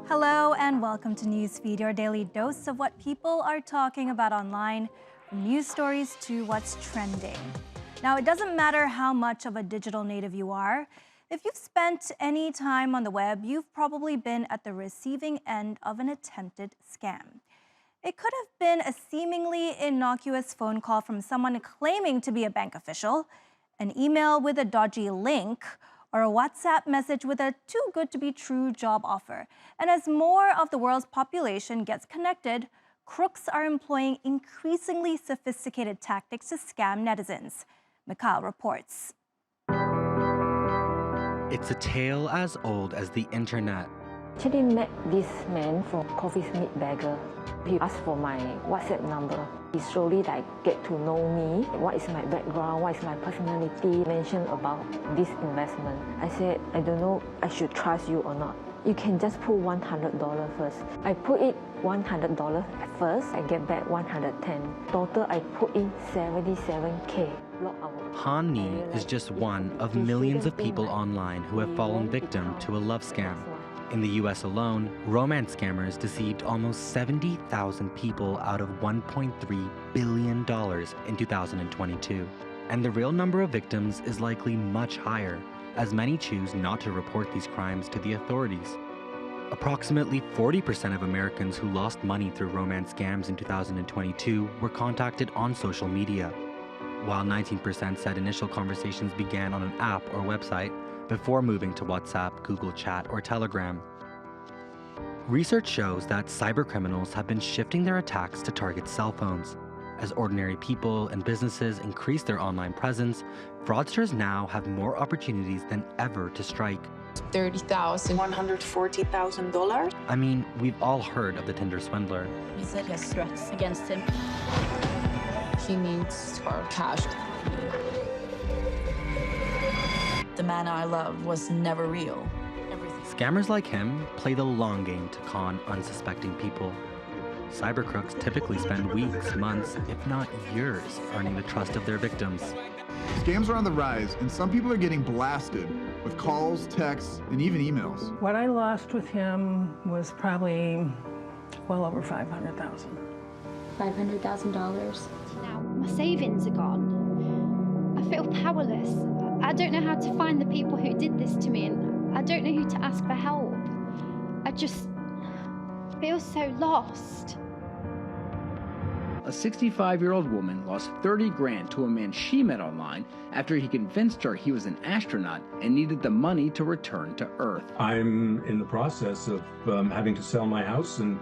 Hello and welcome to Newsfeed, your daily dose of what people are talking about online, from news stories to what's trending. Now, it doesn't matter how much of a digital native you are. If you've spent any time on the web, you've probably been at the receiving end of an attempted scam. It could have been a seemingly innocuous phone call from someone claiming to be a bank official, an email with a dodgy link, or a WhatsApp message with a too-good-to-be-true job offer. And as more of the world's population gets connected, crooks are employing increasingly sophisticated tactics to scam netizens. Mikhail reports. It's a tale as old as the internet. Actually met this man from Coffee Meat Bagger. He asked for my WhatsApp number. He slowly get to know me. What is my background? What is my personality? Mentioned about this investment. I said, I don't know, I should trust you or not. You can just put $100 first. I put it $100 at first. I get back 110. Total, I put in 77K. Han Ni is just one of millions of people online who have fallen victim to a love scam. In the US alone, romance scammers deceived almost 70,000 people out of $1.3 billion in 2022. And the real number of victims is likely much higher, as many choose not to report these crimes to the authorities. Approximately 40% of Americans who lost money through romance scams in 2022 were contacted on social media, while 19% said initial conversations began on an app or website before moving to WhatsApp, Google Chat, or Telegram. Research shows that cybercriminals have been shifting their attacks to target cell phones. As ordinary people and businesses increase their online presence, fraudsters now have more opportunities than ever to strike. $30,000. $140,000? I mean, we've all heard of the Tinder swindler. He said he has threats against him. He needs our cash. The man I love was never real. Scammers like him play the long game to con unsuspecting people. Cyber crooks typically spend weeks, months, if not years, earning the trust of their victims. Scams are on the rise, and some people are getting blasted with calls, texts, and even emails. What I lost with him was probably well over $500,000. $500,000. Now my savings are gone. I feel powerless. I don't know how to find the people who did this to me, and I don't know who to ask for help. I just feel so lost. A 65-year-old woman lost 30 grand to a man she met online after he convinced her he was an astronaut and needed the money to return to Earth. I'm in the process of having to sell my house and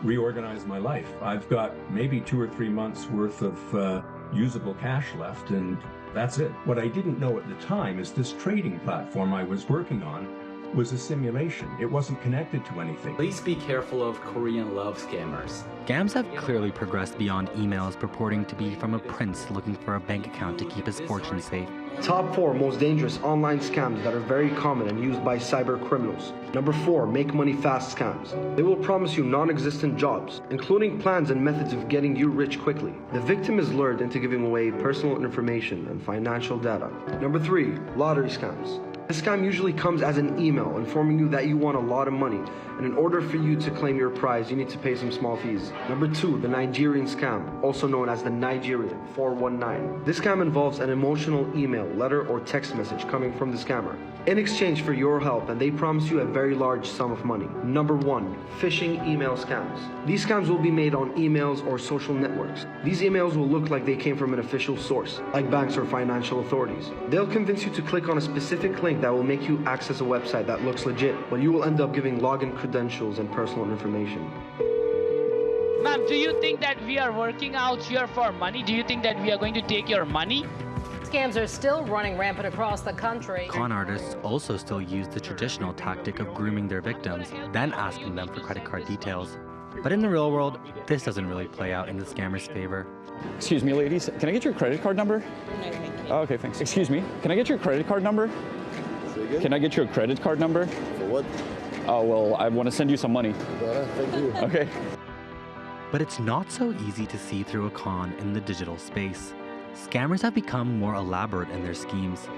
reorganize my life. I've got maybe 2 or 3 months worth of usable cash left, and that's it. What I didn't know at the time is this trading platform I was working on was a simulation. It wasn't connected to anything. Please be careful of Korean love scammers. Scams have clearly progressed beyond emails purporting to be from a prince looking for a bank account to keep his fortune safe. Top 4 most dangerous online scams that are very common and used by cyber criminals. Number 4, make money fast scams. They will promise you non-existent jobs, including plans and methods of getting you rich quickly. The victim is lured into giving away personal information and financial data. Number 3, lottery scams. This scam usually comes as an email informing you that you won a lot of money, and in order for you to claim your prize, you need to pay some small fees. Number 2, the Nigerian scam, also known as the Nigerian 419. This scam involves an emotional email, letter, or text message coming from the scammer in exchange for your help, and they promise you a very large sum of money. Number 1, phishing email scams. These scams will be made on emails or social networks. These emails will look like they came from an official source, like banks or financial authorities. They'll convince you to click on a specific link that will make you access a website that looks legit, but you will end up giving login credentials and personal information. Ma'am, do you think that we are working out here for money? Do you think that we are going to take your money? Scams are still running rampant across the country. Con artists also still use the traditional tactic of grooming their victims, then asking them for credit card details. But in the real world, this doesn't really play out in the scammer's favor. Excuse me, ladies, can I get your credit card number? Oh, okay, thanks. Excuse me, can I get your credit card number? Can I get your credit card number? For what? Oh, well, I want to send you some money. Thank you. Okay. But it's not so easy to see through a con in the digital space. Scammers have become more elaborate in their schemes.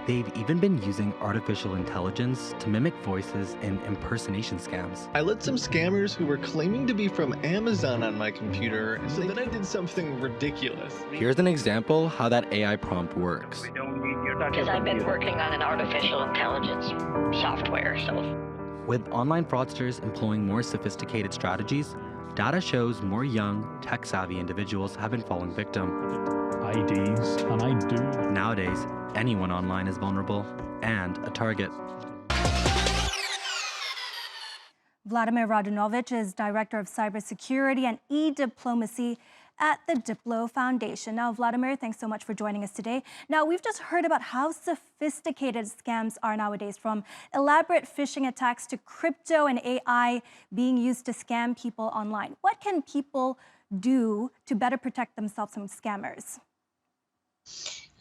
They've even been using artificial intelligence to mimic voices in impersonation scams. I let some scammers who were claiming to be from Amazon on my computer, so then I did something ridiculous. Here's an example how that AI prompt works. Because I've been working on an artificial intelligence software, so. With online fraudsters employing more sophisticated strategies, data shows more young, tech-savvy individuals have been falling victim. IDs, and I do. Nowadays, anyone online is vulnerable and a target. Vladimir Radunovich is Director of Cybersecurity and E-Diplomacy at the Diplo Foundation. Now, Vladimir, thanks so much for joining us today. Now, we've just heard about how sophisticated scams are nowadays, from elaborate phishing attacks to crypto and AI being used to scam people online. What can people do to better protect themselves from scammers?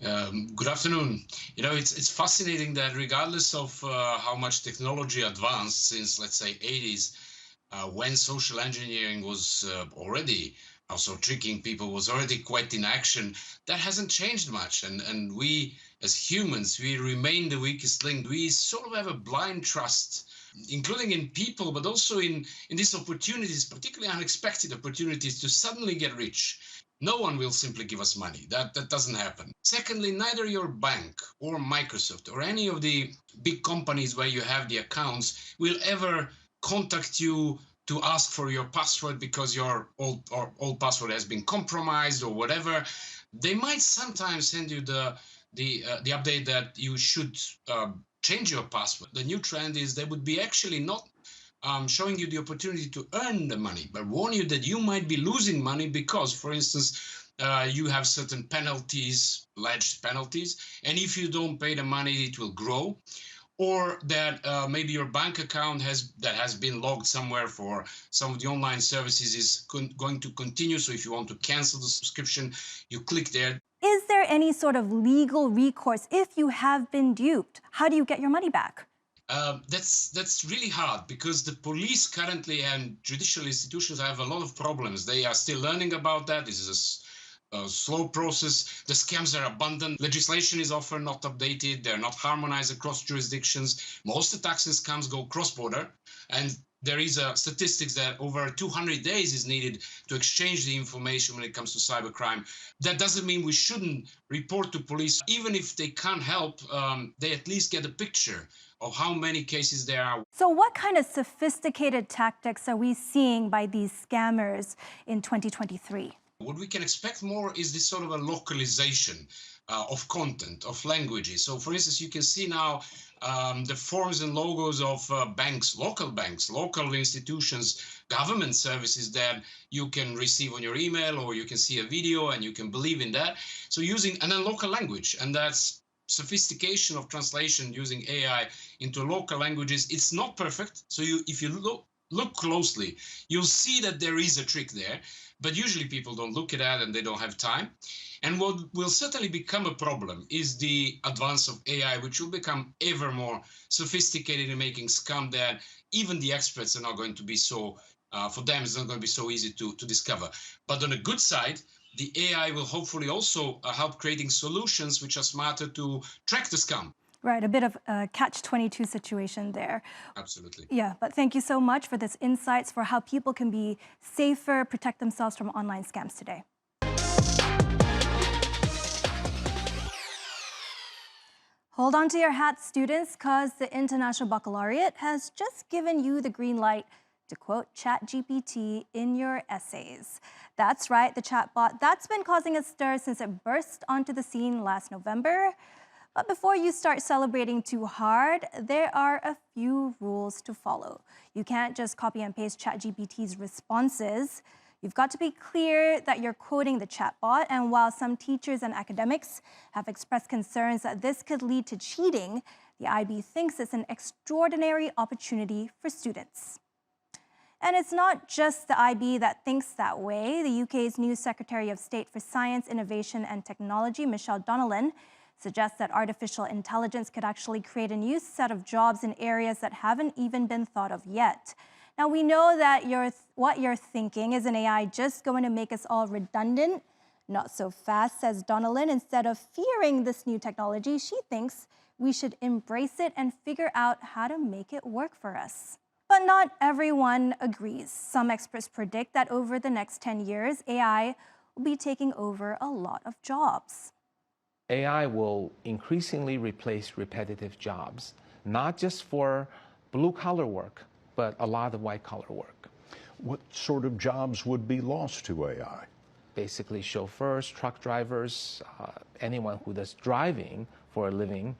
Good afternoon. You know, it's fascinating that regardless of how much technology advanced since, let's say, 80s, when social engineering was already also tricking people, was already quite in action, that hasn't changed much. And we, as humans, we remain the weakest link. We sort of have a blind trust, including in people, but also in these opportunities, particularly unexpected opportunities to suddenly get rich. No one will simply give us money. That doesn't happen. Secondly, neither your bank or Microsoft or any of the big companies where you have the accounts will ever contact you to ask for your password because your old password has been compromised or whatever. They might sometimes send you the update that you should change your password. The new trend is they would be actually not showing you the opportunity to earn the money, but warn you that you might be losing money because, for instance, you have certain penalties, alleged penalties, and if you don't pay the money, it will grow. Or that maybe your bank account that has been logged somewhere for some of the online services is going to continue. So if you want to cancel the subscription, you click there. Is there any sort of legal recourse if you have been duped? How do you get your money back? That's really hard because the police currently and judicial institutions have a lot of problems. They are still learning about that. This is a slow process. The scams are abundant. Legislation is often not updated. They're not harmonized across jurisdictions. Most attacks and scams go cross-border. And there is statistics that over 200 days is needed to exchange the information when it comes to cybercrime. That doesn't mean we shouldn't report to police. Even if they can't help, they at least get a picture of how many cases there are. So what kind of sophisticated tactics are we seeing by these scammers in 2023? What we can expect more is this sort of a localization of content, of languages. So, for instance, you can see now the forms and logos of banks, local institutions, government services that you can receive on your email, or you can see a video and you can believe in that. So using a local language, and that's sophistication of translation using AI into local languages. It's not perfect. So if you look closely, you'll see that there is a trick there. But usually people don't look at that and they don't have time. And what will certainly become a problem is the advance of AI, which will become ever more sophisticated in making scam that even the experts are not going to be so, for them, it's not going to be so easy to discover. But on the good side, the AI will hopefully also help creating solutions which are smarter to track the scam. Right, a bit of a catch-22 situation there. Absolutely. Yeah, but thank you so much for this insights for how people can be safer, protect themselves from online scams today. Hold on to your hats, students, because the International Baccalaureate has just given you the green light to quote ChatGPT in your essays. That's right, the chatbot that's been causing a stir since it burst onto the scene last November. But before you start celebrating too hard, there are a few rules to follow. You can't just copy and paste ChatGPT's responses. You've got to be clear that you're quoting the chatbot, and while some teachers and academics have expressed concerns that this could lead to cheating, the IB thinks it's an extraordinary opportunity for students. And it's not just the IB that thinks that way. The UK's new Secretary of State for Science, Innovation and Technology, Michelle Donnellan, suggests that artificial intelligence could actually create a new set of jobs in areas that haven't even been thought of yet. Now, we know that what you're thinking is an AI just going to make us all redundant. Not so fast, says Donnellan. Instead of fearing this new technology, she thinks We should embrace it and figure out how to make it work for us. But not everyone agrees. Some experts predict that over the next 10 years, AI will be taking over a lot of jobs. AI will increasingly replace repetitive jobs, not just for blue-collar work, but a lot of white-collar work. What sort of jobs would be lost to AI? Basically, chauffeurs, truck drivers, anyone who does driving for a living,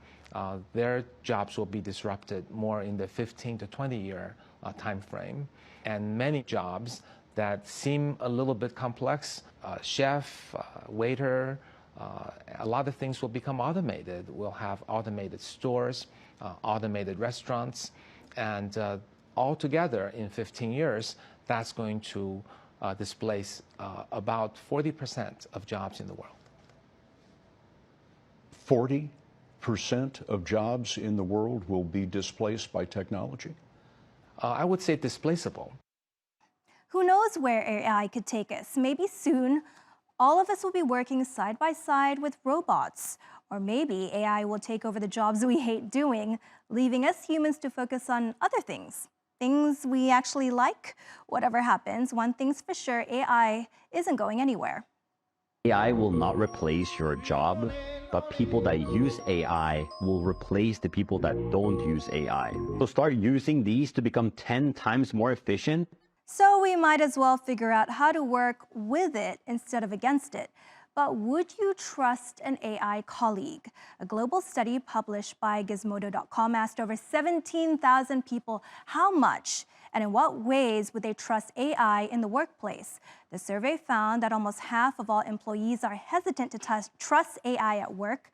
their jobs will be disrupted more in the 15 to 20-year time frame. And many jobs that seem a little bit complex, chef, waiter, a lot of things will become automated. We'll have automated stores, automated restaurants, and altogether in 15 years, that's going to displace about 40% of jobs in the world. 40% of jobs in the world will be displaced by technology? I would say displaceable. Who knows where AI could take us? Maybe soon, all of us will be working side by side with robots. Or maybe AI will take over the jobs we hate doing, leaving us humans to focus on other things. Things we actually like. Whatever happens, one thing's for sure, AI isn't going anywhere. AI will not replace your job, but people that use AI will replace the people that don't use AI. So start using these to become 10 times more efficient. So we might as well figure out how to work with it instead of against it. But would you trust an AI colleague? A global study published by Gizmodo.com asked over 17,000 people how much and in what ways would they trust AI in the workplace. The survey found that almost half of all employees are hesitant to trust AI at work.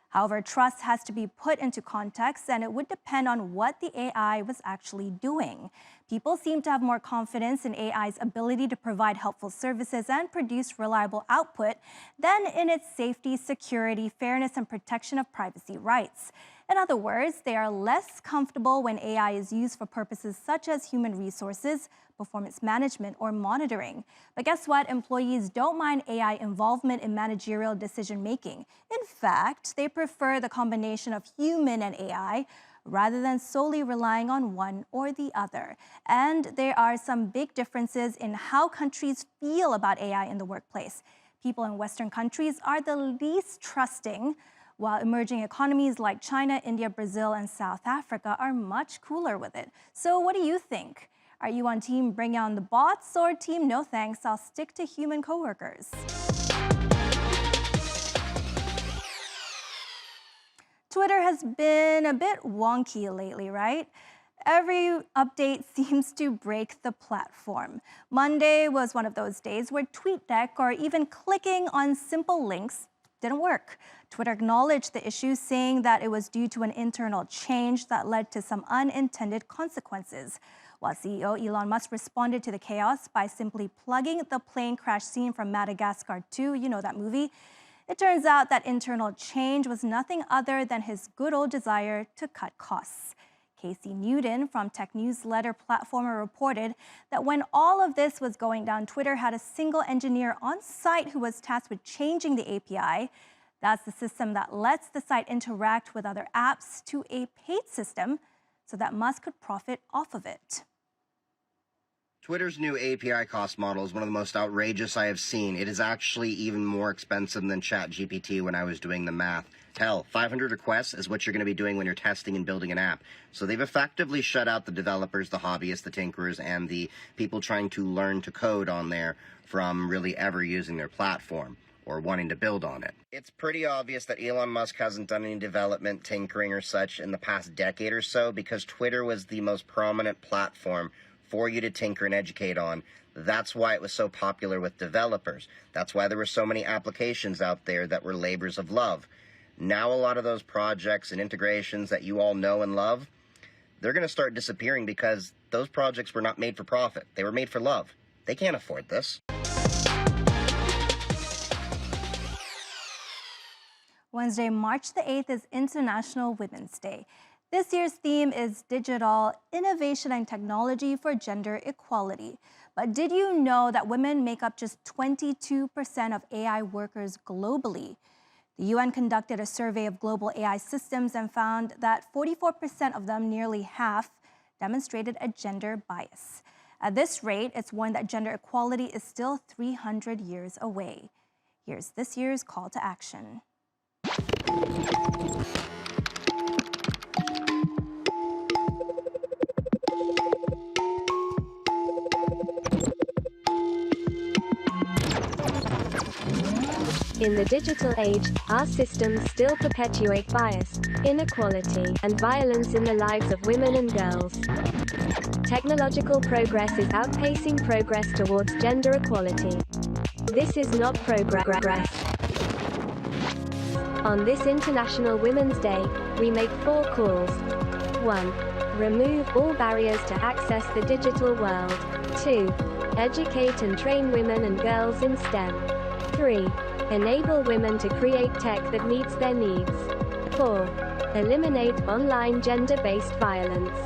However, trust has to be put into context, and it would depend on what the AI was actually doing. People seem to have more confidence in AI's ability to provide helpful services and produce reliable output than in its safety, security, fairness, and protection of privacy rights. In other words, they are less comfortable when AI is used for purposes such as human resources, performance management, or monitoring. But guess what? Employees don't mind AI involvement in managerial decision-making. In fact, they prefer the combination of human and AI rather than solely relying on one or the other. And there are some big differences in how countries feel about AI in the workplace. People in Western countries are the least trusting, while emerging economies like China, India, Brazil, and South Africa are much cooler with it. So what do you think? Are you on team bring on the bots or team no thanks, I'll stick to human coworkers? Twitter has been a bit wonky lately, right? Every update seems to break the platform. Monday was one of those days where TweetDeck or even clicking on simple links didn't work. Twitter acknowledged the issue, saying that it was due to an internal change that led to some unintended consequences. While CEO Elon Musk responded to the chaos by simply plugging the plane crash scene from Madagascar 2, you know that movie, it turns out that internal change was nothing other than his good old desire to cut costs. Casey Newton from tech newsletter Platformer reported that when all of this was going down, Twitter had a single engineer on site who was tasked with changing the API. That's the system that lets the site interact with other apps, to a paid system so that Musk could profit off of it. Twitter's new API cost model is one of the most outrageous I have seen. It is actually even more expensive than ChatGPT when I was doing the math. Hell, 500 requests is what you're going to be doing when you're testing and building an app. So they've effectively shut out the developers, the hobbyists, the tinkerers, and the people trying to learn to code on there from really ever using their platform or wanting to build on it. It's pretty obvious that Elon Musk hasn't done any development, tinkering, or such in the past decade or so, because Twitter was the most prominent platform for you to tinker and educate on. That's why it was so popular with developers. That's why there were so many applications out there that were labors of love. Now a lot of those projects and integrations that you all know and love, they're going to start disappearing because those projects were not made for profit. They were made for love. They can't afford this. Wednesday, March the 8th is International Women's Day. This year's theme is Digital Innovation and Technology for Gender Equality. But did you know that women make up just 22% of AI workers globally? The UN conducted a survey of global AI systems and found that 44% of them, nearly half, demonstrated a gender bias. At this rate, it's warned that gender equality is still 300 years away. Here's this year's call to action. In the digital age, our systems still perpetuate bias, inequality, and violence in the lives of women and girls. Technological progress is outpacing progress towards gender equality. This is not progress. On this International Women's Day, we make 4 calls. 1. Remove all barriers to access the digital world. 2. Educate and train women and girls in STEM. 3. Enable women to create tech that meets their needs. 4. Eliminate online gender-based violence.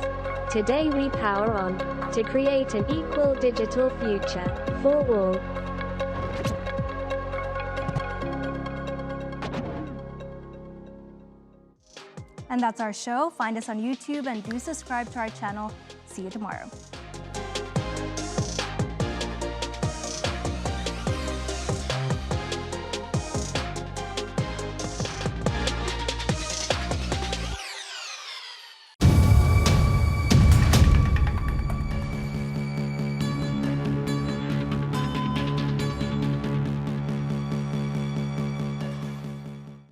Today we power on to create an equal digital future for all. And that's our show. Find us on YouTube and do subscribe to our channel. See you tomorrow.